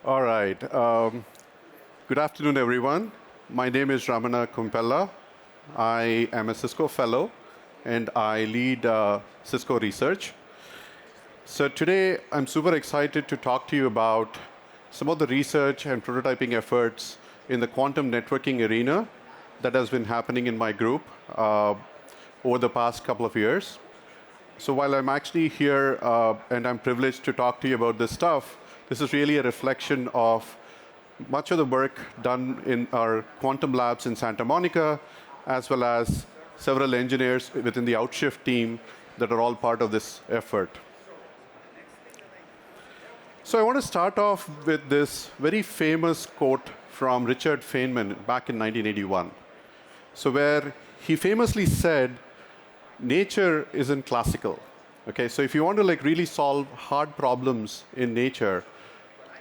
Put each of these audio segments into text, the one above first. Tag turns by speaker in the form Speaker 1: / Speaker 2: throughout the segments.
Speaker 1: All right. Good afternoon, everyone. My name is Ramana Kumpella. I am a Cisco fellow, and I lead Cisco research. So today, I'm super excited to talk to you about some of the research and prototyping efforts in the quantum networking arena that has been happening in my group over the past couple of years. So while I'm actually here and I'm privileged to talk to you about this stuff, this is really a reflection of much of the work done in our quantum labs in Santa Monica, as well as several engineers within the Outshift team that are all part of this effort. So I want to start off with this very famous quote from Richard Feynman back in 1981. So where he famously said, nature isn't classical. Okay, so if you want to really solve hard problems in nature,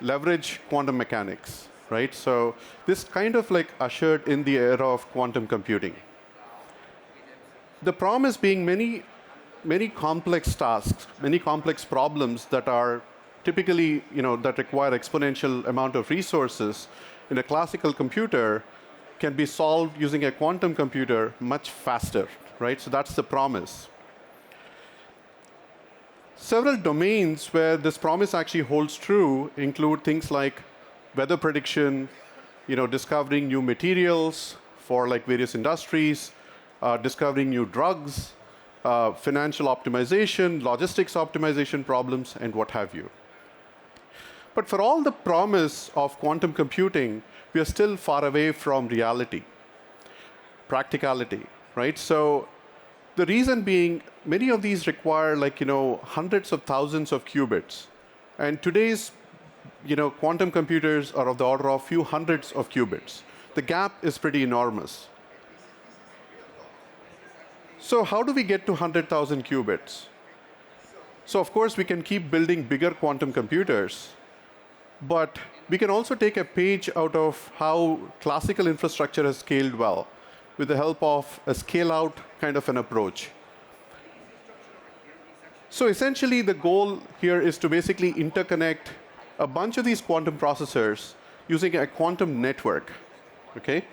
Speaker 1: leverage quantum mechanics, right? So this kind of ushered in the era of quantum computing. The promise being many complex tasks, many complex problems that are typically, that require exponential amount of resources in a classical computer can be solved using a quantum computer much faster, right? So that's the promise. Several domains where this promise actually holds true include things like weather prediction, discovering new materials for various industries, discovering new drugs, financial optimization, logistics optimization problems, and what have you. But for all the promise of quantum computing, we are still far away from reality, practicality, right? So the reason being, many of these require hundreds of thousands of qubits. And today's quantum computers are of the order of few hundreds of qubits. The gap is pretty enormous. So how do we get to 100,000 qubits? So of course, we can keep building bigger quantum computers, but we can also take a page out of how classical infrastructure has scaled well with the help of a scale-out kind of an approach. So essentially, the goal here is to basically interconnect a bunch of these quantum processors using a quantum network, okay?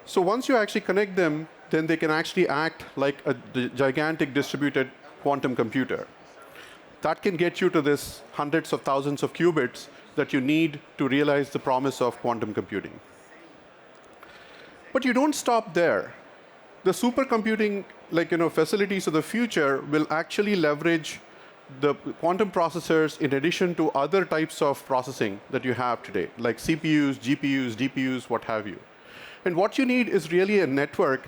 Speaker 1: So once you actually connect them, then they can actually act like a gigantic distributed quantum computer. That can get you to this hundreds of thousands of qubits that you need to realize the promise of quantum computing. But you don't stop there. The supercomputing facilities of the future will actually leverage the quantum processors in addition to other types of processing that you have today, like CPUs, GPUs, DPUs, what have you. And what you need is really a network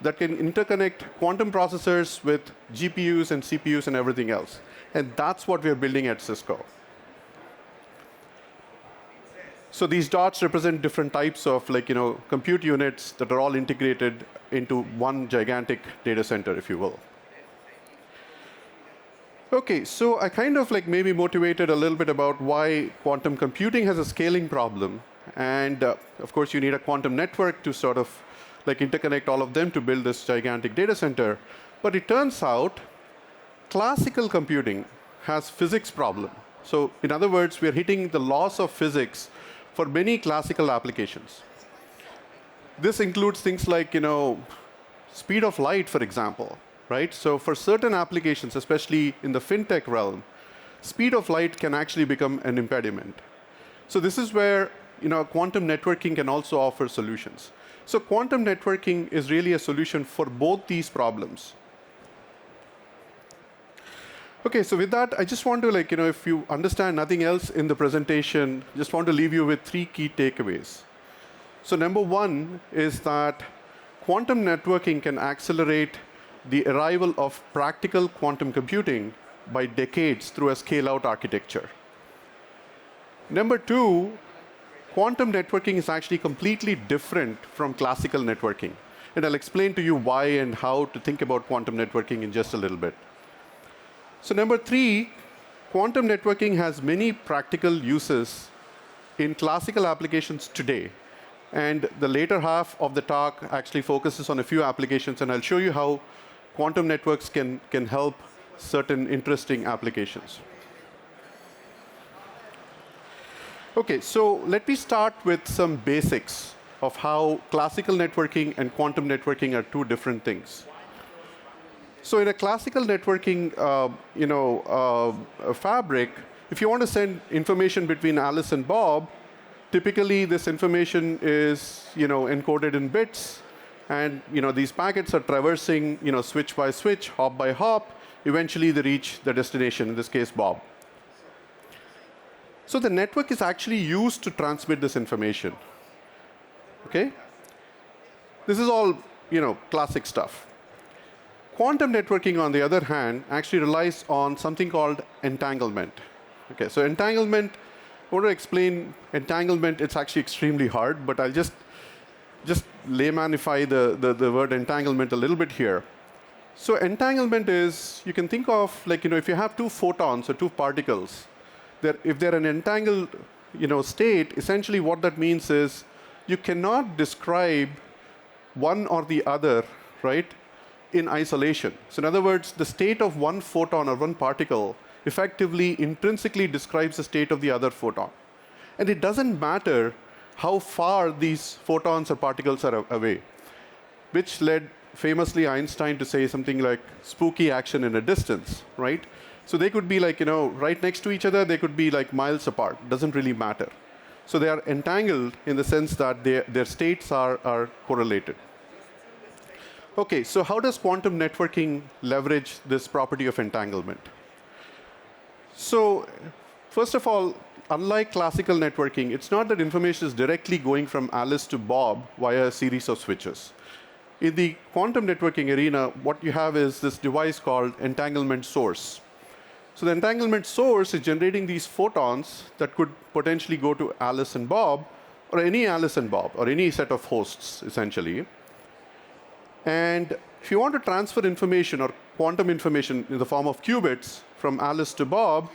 Speaker 1: that can interconnect quantum processors with GPUs and CPUs and everything else. And that's what we're building at Cisco. So these dots represent different types of compute units that are all integrated into one gigantic data center, if you will. Okay, so I kind of maybe motivated a little bit about why quantum computing has a scaling problem. And of course, you need a quantum network to sort of interconnect all of them to build this gigantic data center. But it turns out classical computing has physics problem. So in other words, we are hitting the laws of physics for many classical applications. This includes things like, speed of light, for example, right? So for certain applications, especially in the fintech realm, speed of light can actually become an impediment. So this is where, quantum networking can also offer solutions. So quantum networking is really a solution for both these problems. Okay, so with that, I just want to, if you understand nothing else in the presentation, just want to leave you with 3 key takeaways. So number 1 is that quantum networking can accelerate the arrival of practical quantum computing by decades through a scale-out architecture. Number 2, quantum networking is actually completely different from classical networking. And I'll explain to you why and how to think about quantum networking in just a little bit. So number 3, quantum networking has many practical uses in classical applications today. And the later half of the talk actually focuses on a few applications, and I'll show you how quantum networks can help certain interesting applications. Okay, so let me start with some basics of how classical networking and quantum networking are two different things. So in a classical networking, fabric, if you want to send information between Alice and Bob, typically this information is, encoded in bits, and these packets are traversing, switch by switch, hop by hop. Eventually, they reach the destination. In this case, Bob. So the network is actually used to transmit this information. Okay? This is all, classic stuff. Quantum networking, on the other hand, actually relies on something called entanglement. Okay, so entanglement, I want to explain entanglement. It's actually extremely hard, but I'll just laymanify the word entanglement a little bit here. So entanglement is, you can think of like, if you have two photons or two particles, if they're an entangled, state, essentially what that means is you cannot describe one or the other, right, in isolation. So in other words, the state of one photon or one particle effectively intrinsically describes the state of the other photon. And it doesn't matter how far these photons or particles are away, which led famously Einstein to say something like spooky action in a distance, right? So they could be like, right next to each other, they could be like miles apart. Doesn't really matter. So they are entangled in the sense that their states are correlated. Okay, so how does quantum networking leverage this property of entanglement? So first of all, unlike classical networking, it's not that information is directly going from Alice to Bob via a series of switches. In the quantum networking arena, what you have is this device called entanglement source. So the entanglement source is generating these photons that could potentially go to Alice and Bob, or any Alice and Bob, or any set of hosts, essentially. And if you want to transfer information or quantum information in the form of qubits from Alice to Bob,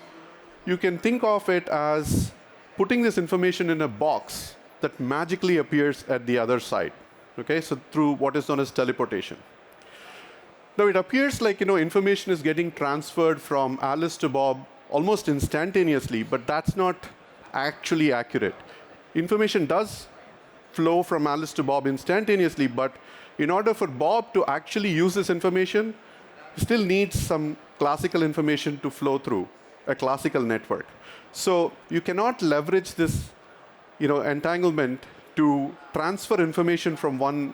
Speaker 1: you can think of it as putting this information in a box that magically appears at the other side. Okay, so through what is known as teleportation. Now it appears like information is getting transferred from Alice to Bob almost instantaneously, but that's not actually accurate. Information does flow from Alice to Bob instantaneously, but in order for Bob to actually use this information, he still needs some classical information to flow through a classical network. So you cannot leverage this entanglement to transfer information from one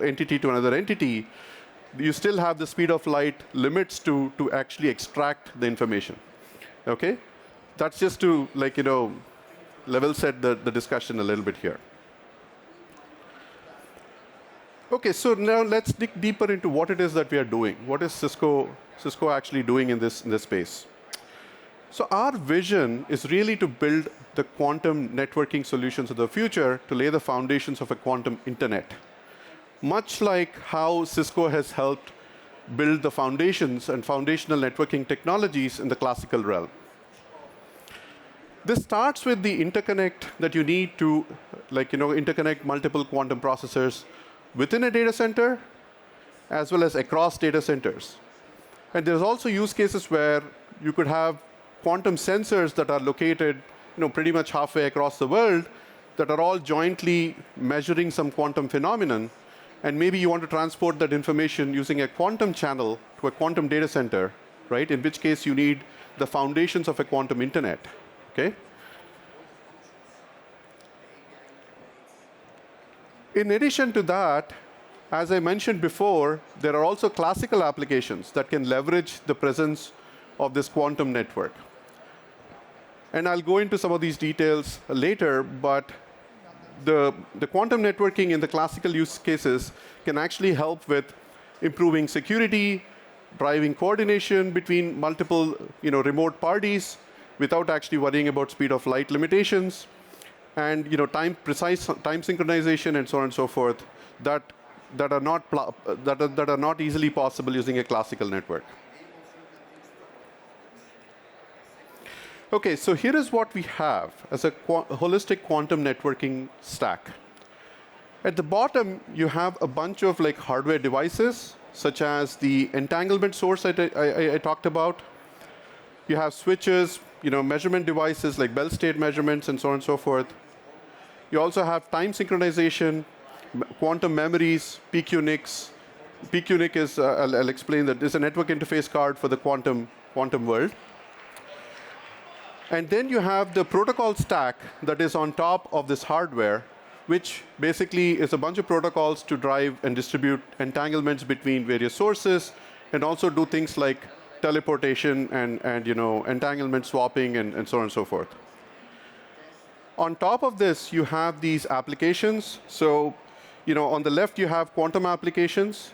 Speaker 1: entity to another entity. You still have the speed of light limits to actually extract the information. Okay? That's just to level set the discussion a little bit here. Okay, so now let's dig deeper into what it is that we are doing. What is Cisco actually doing in this space? So our vision is really to build the quantum networking solutions of the future to lay the foundations of a quantum internet. Much like how Cisco has helped build the foundations and foundational networking technologies in the classical realm. This starts with the interconnect that you need to interconnect multiple quantum processors within a data center, as well as across data centers. And there's also use cases where you could have quantum sensors that are located pretty much halfway across the world that are all jointly measuring some quantum phenomenon. And maybe you want to transport that information using a quantum channel to a quantum data center, right? In which case you need the foundations of a quantum internet, okay? In addition to that, as I mentioned before, there are also classical applications that can leverage the presence of this quantum network. And I'll go into some of these details later, but the quantum networking in the classical use cases can actually help with improving security, driving coordination between multiple remote parties without actually worrying about speed of light limitations, and precise time synchronization and so on and so forth that are not easily possible using a classical network. Okay, so here is what we have as a holistic quantum networking stack. At the bottom, you have a bunch of hardware devices, such as the entanglement source I talked about. You have switches, measurement devices like Bell state measurements and so on and so forth. You also have time synchronization, quantum memories, PQNICs. PQNIC is, I'll explain that, is a network interface card for the quantum world. And then you have the protocol stack that is on top of this hardware, which basically is a bunch of protocols to drive and distribute entanglements between various sources, and also do things like teleportation and entanglement swapping and so on and so forth. On top of this, you have these applications. So, on the left, you have quantum applications.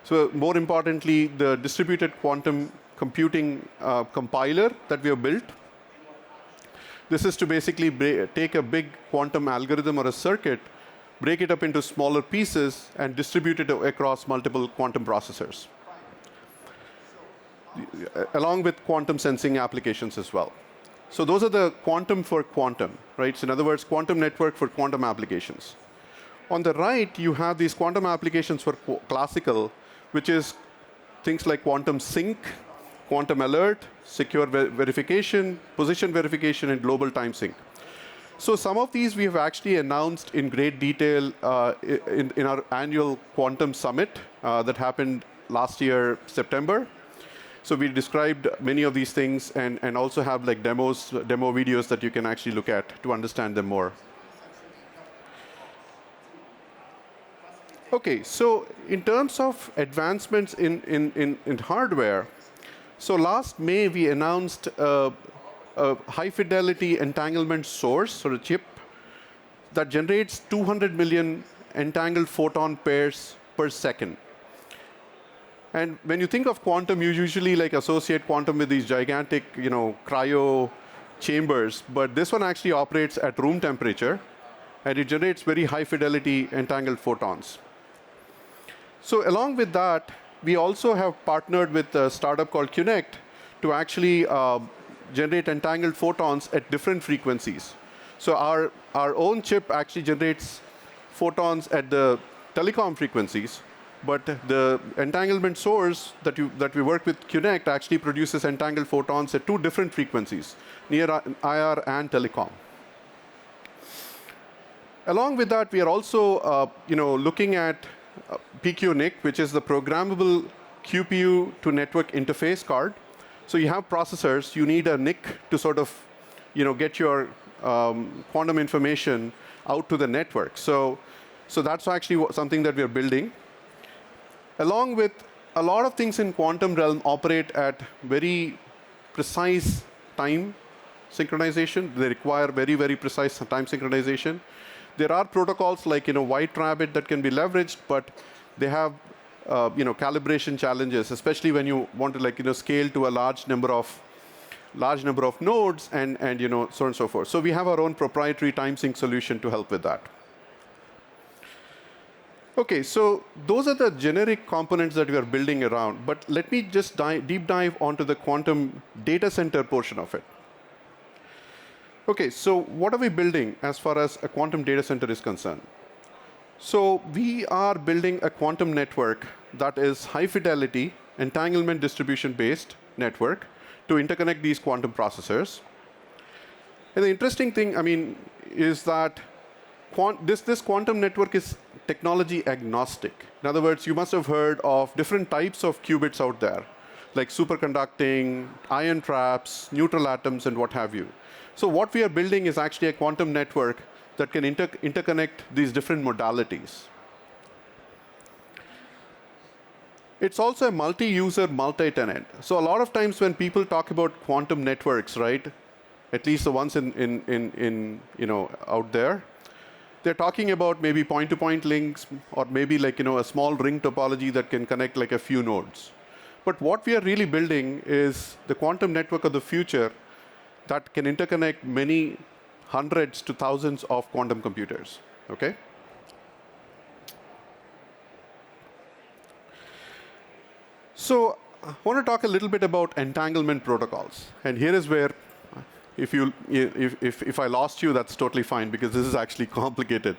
Speaker 1: So more importantly, the distributed quantum computing compiler that we have built. This is to basically take a big quantum algorithm or a circuit, break it up into smaller pieces, and distribute it across multiple quantum processors, along with quantum sensing applications as well. So those are the quantum for quantum, right? So in other words, quantum network for quantum applications. On the right, you have these quantum applications for classical, which is things like quantum sync, quantum alert, secure verification, position verification, and global time sync. So some of these we have actually announced in great detail in our annual quantum summit that happened last year, September. So we described many of these things and also have like demo videos that you can actually look at to understand them more. Okay, so in terms of advancements in hardware, so last May we announced a high fidelity entanglement source, or a chip, that generates 200 million entangled photon pairs per second. And when you think of quantum, you usually like associate quantum with these gigantic, cryo chambers, but this one actually operates at room temperature, and it generates very high fidelity entangled photons. So along with that, we also have partnered with a startup called Connect to actually generate entangled photons at different frequencies. So our own chip actually generates photons at the telecom frequencies, but the entanglement source that we work with Connect actually produces entangled photons at two different frequencies, near IR and telecom. Along with that, we are also looking at PQNIC, which is the programmable QPU to network interface card. So you have processors, you need a NIC to sort of get your quantum information out to the network. So that's actually something that we are building. Along with a lot of things in quantum realm operate at very precise time synchronization. They require very, very precise time synchronization. There are protocols like White Rabbit that can be leveraged, but they have calibration challenges, especially when you want to scale to a large number of nodes and so on and so forth. So we have our own proprietary time sync solution to help with that. Okay, so those are the generic components that we are building around. But let me just deep dive onto the quantum data center portion of it. Okay, so what are we building as far as a quantum data center is concerned? So we are building a quantum network that is high fidelity, entanglement distribution based network to interconnect these quantum processors. And the interesting thing, is that this quantum network is technology agnostic. In other words, you must have heard of different types of qubits out there, like superconducting, ion traps, neutral atoms, and what have you. So what we are building is actually a quantum network that can interconnect these different modalities. It's also a multi-user, multi-tenant. So a lot of times when people talk about quantum networks, right, at least the ones out there, they're talking about maybe point-to-point links, or maybe a small ring topology that can connect like a few nodes. But what we are really building is the quantum network of the future that can interconnect many hundreds to thousands of quantum computers, okay? So I want to talk a little bit about entanglement protocols. And here is where, if I lost you, that's totally fine, because this is actually complicated.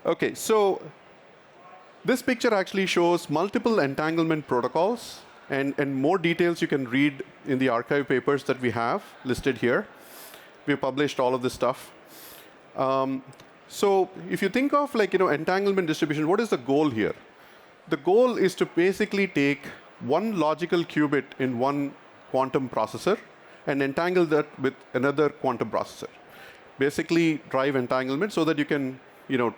Speaker 1: Okay, so this picture actually shows multiple entanglement protocols And more details you can read in the archive papers that we have listed here. We published all of this stuff. So if you think of entanglement distribution, what is the goal here? The goal is to basically take one logical qubit in one quantum processor and entangle that with another quantum processor. Basically drive entanglement so that you can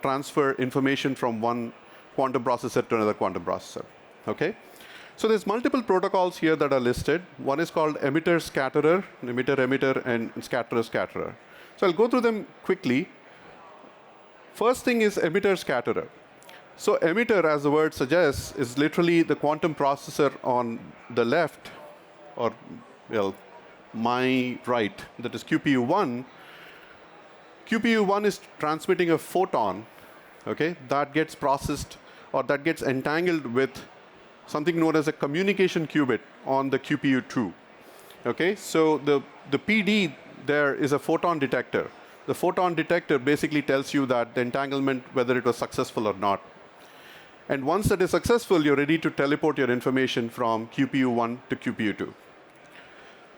Speaker 1: transfer information from one quantum processor to another quantum processor. Okay? So there's multiple protocols here that are listed. One is called emitter-scatterer, emitter-emitter, and scatterer-scatterer. So I'll go through them quickly. First thing is emitter-scatterer. So emitter, as the word suggests, is literally the quantum processor on the left, or my right, that is QPU1. QPU1 is transmitting a photon, okay, that gets processed or that gets entangled with something known as a communication qubit on the QPU2. Okay, so the PD there is a photon detector. The photon detector basically tells you that the entanglement, whether it was successful or not. And once that is successful, you're ready to teleport your information from QPU1 to QPU2.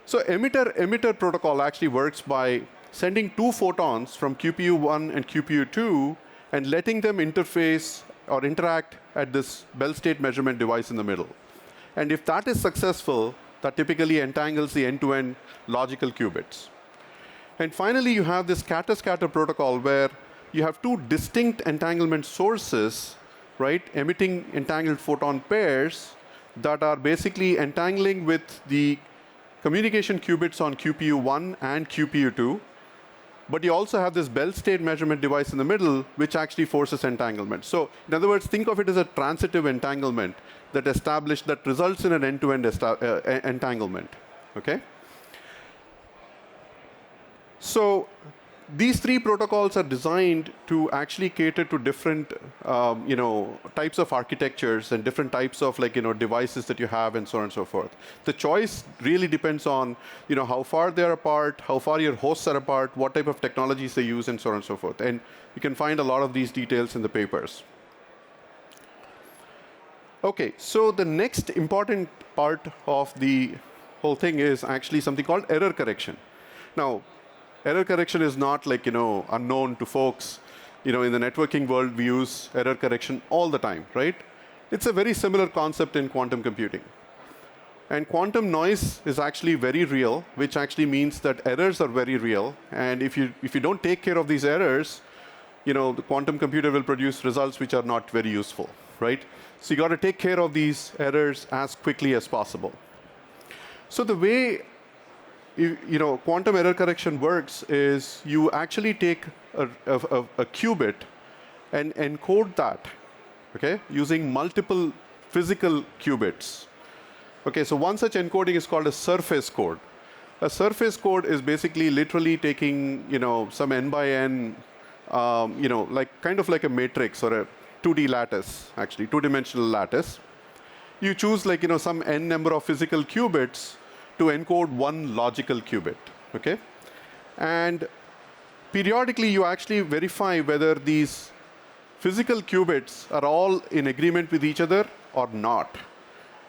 Speaker 1: So emitter-emitter protocol actually works by sending two photons from QPU1 and QPU2 and letting them interface or interact at this Bell state measurement device in the middle. And if that is successful, that typically entangles the end-to-end logical qubits. And finally, you have this scatter-scatter protocol where you have two distinct entanglement sources, right, emitting entangled photon pairs that are basically entangling with the communication qubits on QPU1 and QPU2. But you also have this Bell state measurement device in the middle, which actually forces entanglement. So in other words, think of it as a transitive entanglement that results in an end-to-end entanglement. Okay? So these three protocols are designed to actually cater to different types of architectures and different types of devices that you have and so on and so forth. The choice really depends on how far they're apart, how far your hosts are apart, what type of technologies they use, and so on and so forth. And you can find a lot of these details in the papers. Okay, so the next important part of the whole thing is actually something called error correction. Now, error correction is not unknown to folks. In the networking world, we use error correction all the time, right? It's a very similar concept in quantum computing. And quantum noise is actually very real, which actually means that errors are very real. And if you don't take care of these errors, the quantum computer will produce results which are not very useful, right? So you got to take care of these errors as quickly as possible. So the way quantum error correction works is you actually take a qubit and encode that, okay, using multiple physical qubits. Okay, so one such encoding is called a surface code. A surface code is basically literally taking some n by n, kind of like a matrix or a 2D lattice, actually, two-dimensional lattice. You choose some n number of physical qubits to encode one logical qubit, okay? And periodically, you actually verify whether these physical qubits are all in agreement with each other or not.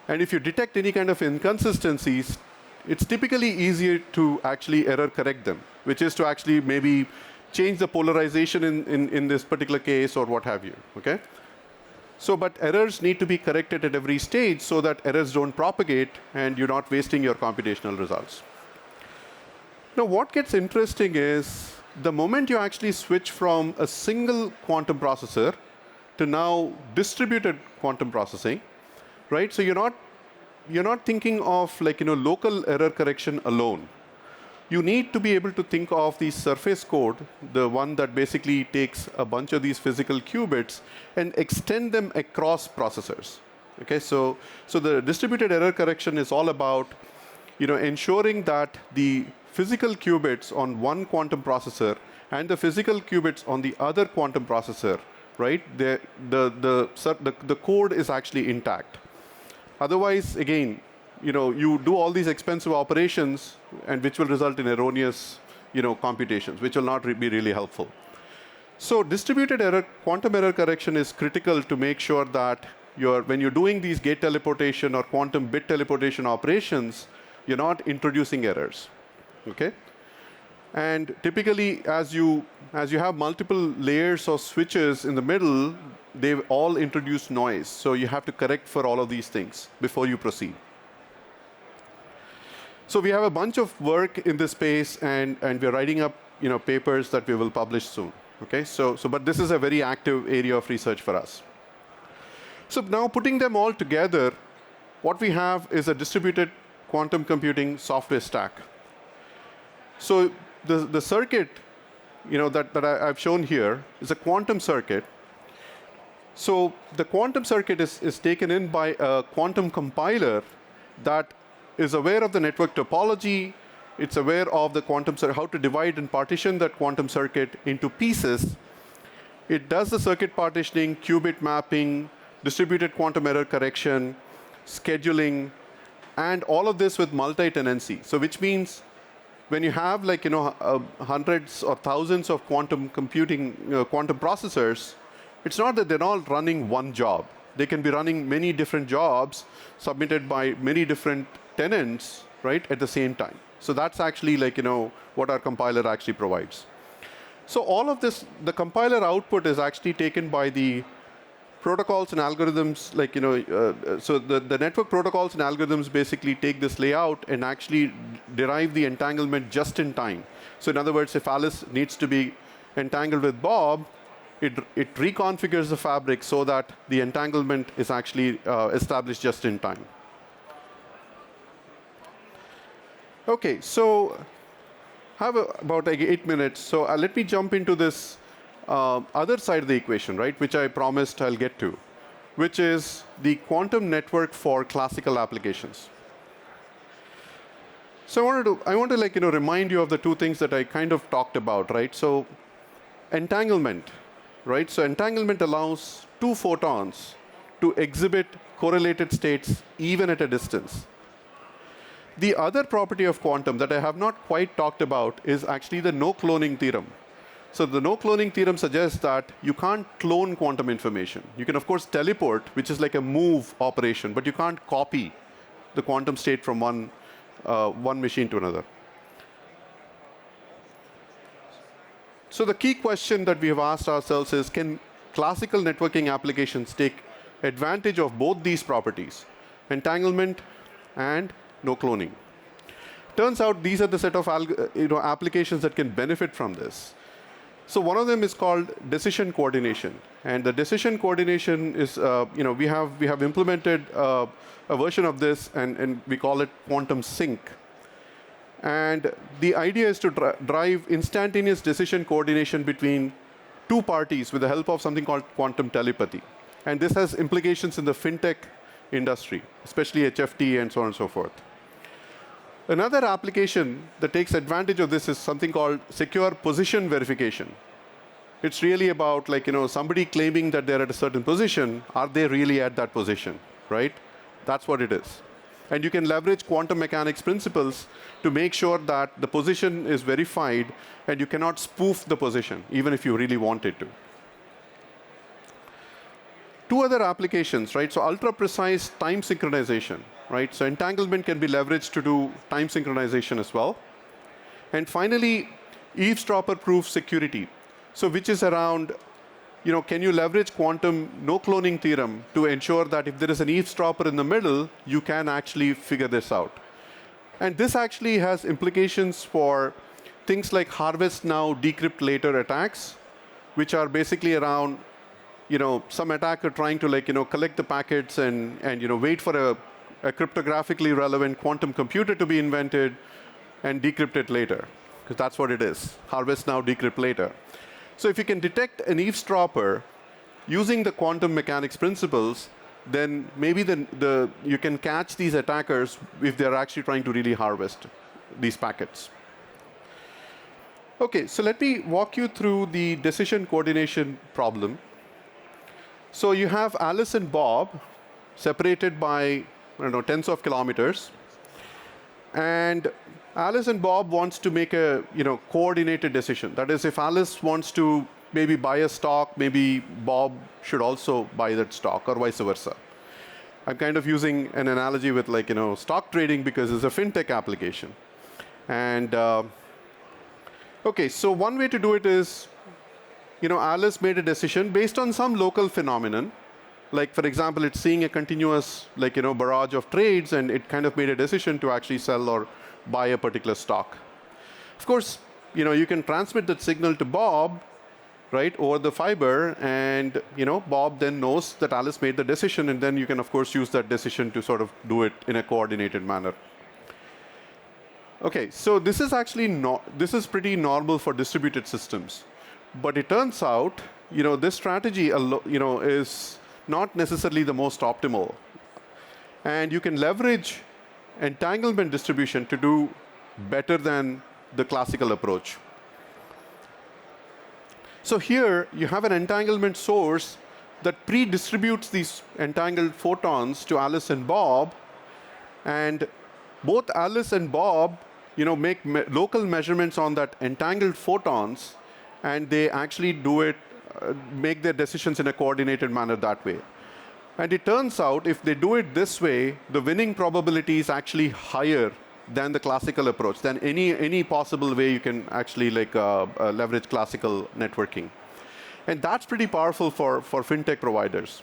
Speaker 1: And if you detect any kind of inconsistencies, it's typically easier to actually error correct them, which is to actually maybe change the polarization in this particular case or what have you, okay? So, but errors need to be corrected at every stage so that errors don't propagate and you're not wasting your computational results. Now, what gets interesting is the moment you actually switch from a single quantum processor to now distributed quantum processing, right? So you're not thinking of local error correction alone. You need to be able to think of the surface code, the one that basically takes a bunch of these physical qubits and extend them across processors. Okay, so the distributed error correction is all about ensuring that the physical qubits on one quantum processor and the physical qubits on the other quantum processor, right? The code is actually intact. Otherwise, again, you do all these expensive operations, and which will result in erroneous, computations, which will not be really helpful. So distributed quantum error correction is critical to make sure that when you're doing these gate teleportation or quantum bit teleportation operations, you're not introducing errors. Okay? And typically, as you have multiple layers of switches in the middle, they all introduce noise. So you have to correct for all of these things before you proceed. So we have a bunch of work in this space, and we're writing up papers that we will publish soon. Okay, but this is a very active area of research for us. So now putting them all together, what we have is a distributed quantum computing software stack. So the circuit that I've shown here is a quantum circuit. So the quantum circuit is taken in by a quantum compiler that is aware of the network topology. It's aware of the quantum circuit, how to divide and partition that quantum circuit into pieces. It does the circuit partitioning, qubit mapping, distributed quantum error correction, scheduling, and all of this with multi-tenancy. So which means when you have hundreds or thousands of quantum computing, quantum processors, it's not that they're all running one job. They can be running many different jobs submitted by many different tenants, right, at the same time. So that's actually what our compiler actually provides. So all of this, the compiler output is actually taken by the protocols and algorithms, so the network protocols and algorithms basically take this layout and actually derive the entanglement just in time. So in other words, if Alice needs to be entangled with Bob, it reconfigures the fabric so that the entanglement is actually established just in time. Okay, so I have about 8 minutes. So let me jump into this other side of the equation, right, which I promised I'll get to, which is the quantum network for classical applications. So I want to remind you of the two things that I kind of talked about, right? So entanglement, right? So entanglement allows two photons to exhibit correlated states even at a distance. The other property of quantum that I have not quite talked about is actually the no-cloning theorem. So the no-cloning theorem suggests that you can't clone quantum information. You can, of course, teleport, which is like a move operation, but you can't copy the quantum state from one machine to another. So the key question that we have asked ourselves is, can classical networking applications take advantage of both these properties, entanglement and no cloning? Turns out these are the set of applications that can benefit from this. So one of them is called decision coordination, and the decision coordination is we have implemented a version of this, and we call it quantum sync. And the idea is to drive instantaneous decision coordination between two parties with the help of something called quantum telepathy. And this has implications in the fintech industry, especially HFT and so on and so forth. Another application that takes advantage of this is something called secure position verification. It's really about somebody claiming that they're at a certain position. Are they really at that position, right? That's what it is. And you can leverage quantum mechanics principles to make sure that the position is verified and you cannot spoof the position, even if you really wanted to. Two other applications, right? So ultra-precise time synchronization, right? So entanglement can be leveraged to do time synchronization as well. And finally, eavesdropper-proof security. So which is around, can you leverage quantum no-cloning theorem to ensure that if there is an eavesdropper in the middle, you can actually figure this out. And this actually has implications for things like harvest now, decrypt later attacks, which are basically around some attacker trying to collect the packets and wait for a cryptographically relevant quantum computer to be invented and decrypt it later, because that's what it is. Harvest now, decrypt later. So if you can detect an eavesdropper using the quantum mechanics principles, then maybe you can catch these attackers if they're actually trying to really harvest these packets. Okay, so let me walk you through the decision coordination problem. So you have Alice and Bob separated by, tens of kilometers. And Alice and Bob wants to make a coordinated decision. That is, if Alice wants to maybe buy a stock, maybe Bob should also buy that stock, or vice versa. I'm kind of using an analogy with stock trading because it's a fintech application. And okay, so one way to do it is, Alice made a decision based on some local phenomenon. Like, for example, it's seeing a continuous, barrage of trades, and it kind of made a decision to actually sell or buy a particular stock. Of course, you can transmit that signal to Bob, right, over the fiber, and Bob then knows that Alice made the decision, and then you can, of course, use that decision to sort of do it in a coordinated manner. Okay, so this is actually this is pretty normal for distributed systems, but it turns out, this strategy, is not necessarily the most optimal, and you can leverage entanglement distribution to do better than the classical approach. So here you have an entanglement source that pre-distributes these entangled photons to Alice and Bob, and both Alice and Bob, make local measurements on that entangled photons, and they actually do it, make their decisions in a coordinated manner that way. And it turns out if they do it this way, the winning probability is actually higher than the classical approach, than any possible way you can actually leverage classical networking. And that's pretty powerful for fintech providers.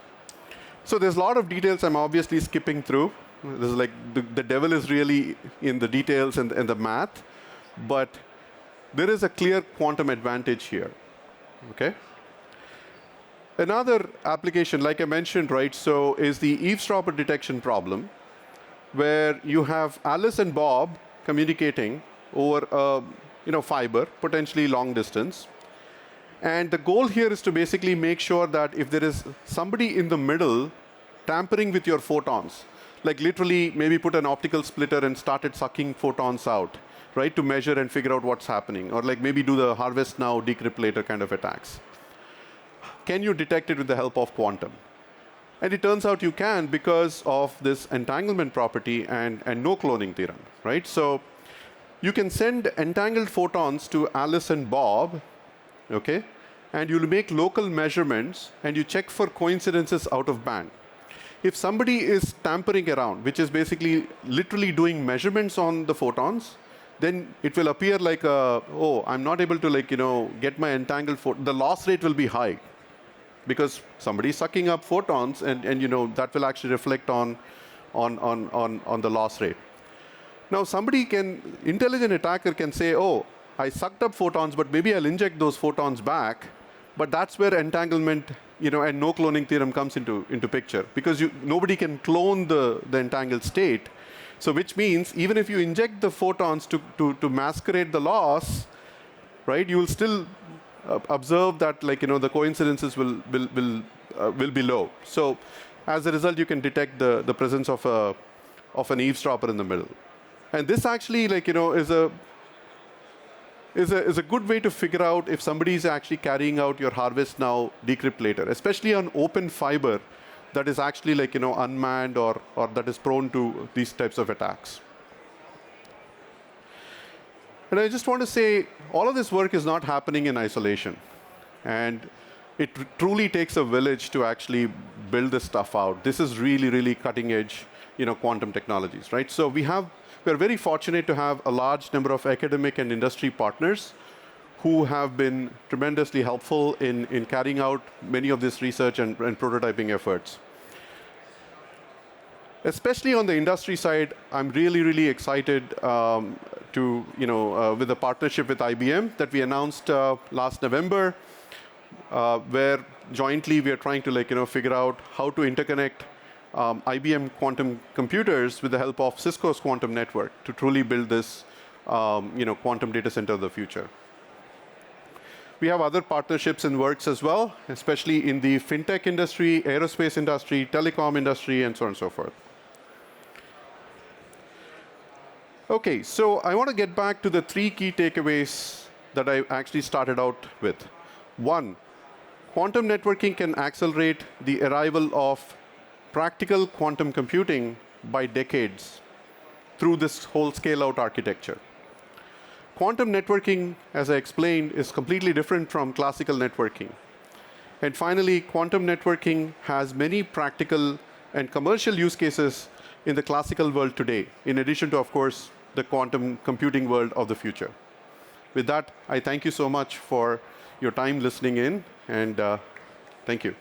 Speaker 1: So there's a lot of details I'm obviously skipping through. This is the devil is really in the details and the math, but there is a clear quantum advantage here. Okay. Another application, like I mentioned, right, so is the eavesdropper detection problem, where you have Alice and Bob communicating over fiber, potentially long distance. And the goal here is to basically make sure that if there is somebody in the middle tampering with your photons, like literally maybe put an optical splitter and started sucking photons out, right, to measure and figure out what's happening, or maybe do the harvest now, decrypt later kind of attacks. Can you detect it with the help of quantum? And it turns out you can because of this entanglement property and no cloning theorem, right? So you can send entangled photons to Alice and Bob, okay? And you'll make local measurements, and you check for coincidences out of band. If somebody is tampering around, which is basically literally doing measurements on the photons, then it will appear like, I'm not able to get my entangled photon. The loss rate will be high, because somebody's sucking up photons, and that will actually reflect on the loss rate. Now, intelligent attacker can say, I sucked up photons, but maybe I'll inject those photons back. But that's where entanglement, and no cloning theorem comes into picture, because nobody can clone the entangled state. So which means even if you inject the photons to masquerade the loss, right, you will still observe that the coincidences will be low. So as a result, you can detect the presence of an eavesdropper in the middle. And this actually is a good way to figure out if somebody is actually carrying out your harvest now, decrypt later, especially on open fiber that is actually unmanned or that is prone to these types of attacks. And I just want to say, all of this work is not happening in isolation. And it truly takes a village to actually build this stuff out. This is really, really cutting edge, quantum technologies, right? So we're very fortunate to have a large number of academic and industry partners who have been tremendously helpful in carrying out many of this research and prototyping efforts. Especially on the industry side, I'm really, really excited with the partnership with IBM that we announced last November, where jointly we are trying to figure out how to interconnect IBM quantum computers with the help of Cisco's quantum network to truly build this quantum data center of the future. We have other partnerships in works as well, especially in the fintech industry, aerospace industry, telecom industry, and so on and so forth. Okay, so I want to get back to the 3 key takeaways that I actually started out with. 1, quantum networking can accelerate the arrival of practical quantum computing by decades through this whole scale-out architecture. quantum networking, as I explained, is completely different from classical networking. And finally, quantum networking has many practical and commercial use cases in the classical world today, in addition to, of course, the quantum computing world of the future. With that, I thank you so much for your time listening in, and thank you.